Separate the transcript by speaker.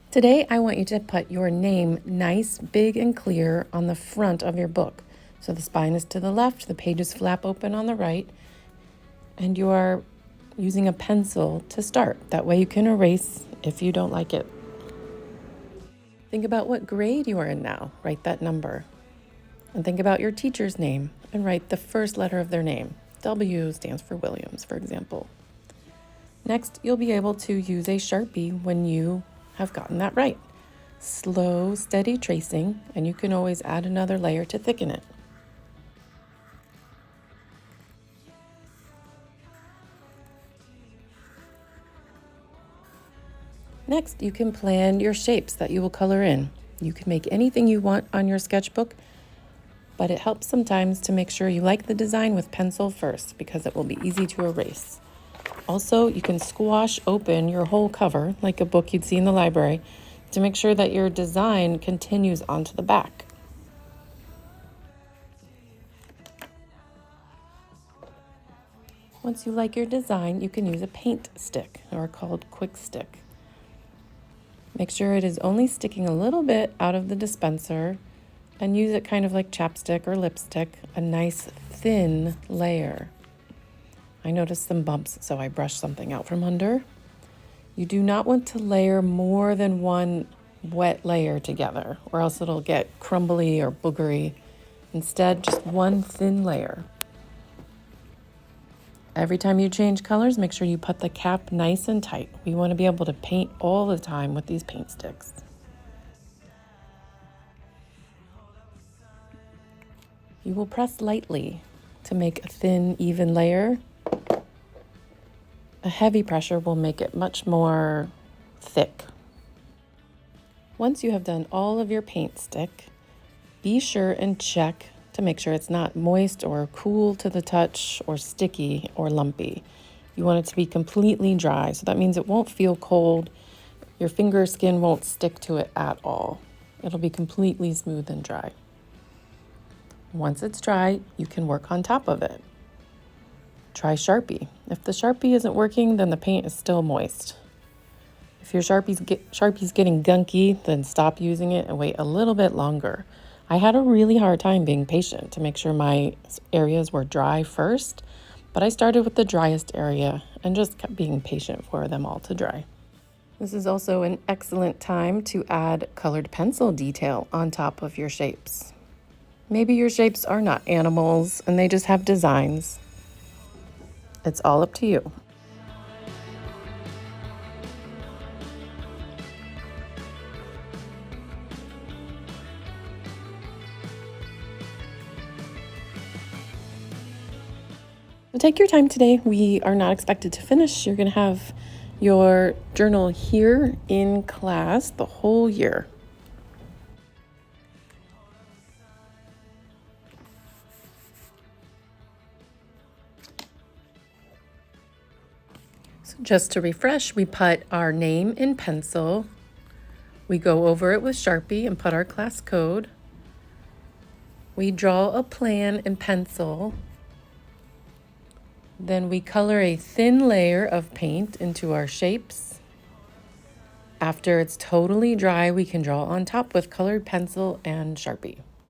Speaker 1: Today, I want you to put your name nice, big, and clear on the front of your book. So the spine is to the left, the pages flap open on the right, and you are using a pencil to start. That way you can erase if you don't like it. Think about what grade you are in now. Write that number. And think about your teacher's name and write the first letter of their name. W stands for Williams, for example. Next, you'll be able to use a Sharpie when you have gotten that right. Slow, steady tracing, and you can always add another layer to thicken it. Next, you can plan your shapes that you will color in. You can make anything you want on your sketchbook, but it helps sometimes to make sure you like the design with pencil first because it will be easy to erase. Also, you can squash open your whole cover, like a book you'd see in the library, to make sure that your design continues onto the back. Once you like your design, you can use a paint stick, or called quick stick. Make sure it is only sticking a little bit out of the dispenser and use it kind of like chapstick or lipstick, a nice thin layer. I noticed some bumps, so I brushed something out from under. You do not want to layer more than one wet layer together, or else it'll get crumbly or boogery. Instead, just one thin layer. Every time you change colors, make sure you put the cap nice and tight. We want to be able to paint all the time with these paint sticks. You will press lightly to make a thin, even layer. A heavy pressure will make it much more thick. Once you have done all of your paint stick, be sure and check to make sure it's not moist or cool to the touch or sticky or lumpy. You want it to be completely dry, so that means it won't feel cold. Your finger skin won't stick to it at all. It'll be completely smooth and dry. Once it's dry, you can work on top of it. Try Sharpie. If the Sharpie isn't working, then the paint is still moist. If your Sharpie's getting gunky, then stop using it and wait a little bit longer. I had a really hard time being patient to make sure my areas were dry first, but I started with the driest area and just kept being patient for them all to dry. This is also an excellent time to add colored pencil detail on top of your shapes. Maybe your shapes are not animals and they just have designs. It's all up to you. So take your time today. We are not expected to finish. You're going to have your journal here in class the whole year. So just to refresh, we put our name in pencil. We go over it with Sharpie and put our class code. We draw a plan in pencil. Then we color a thin layer of paint into our shapes. After it's totally dry, we can draw on top with colored pencil and Sharpie.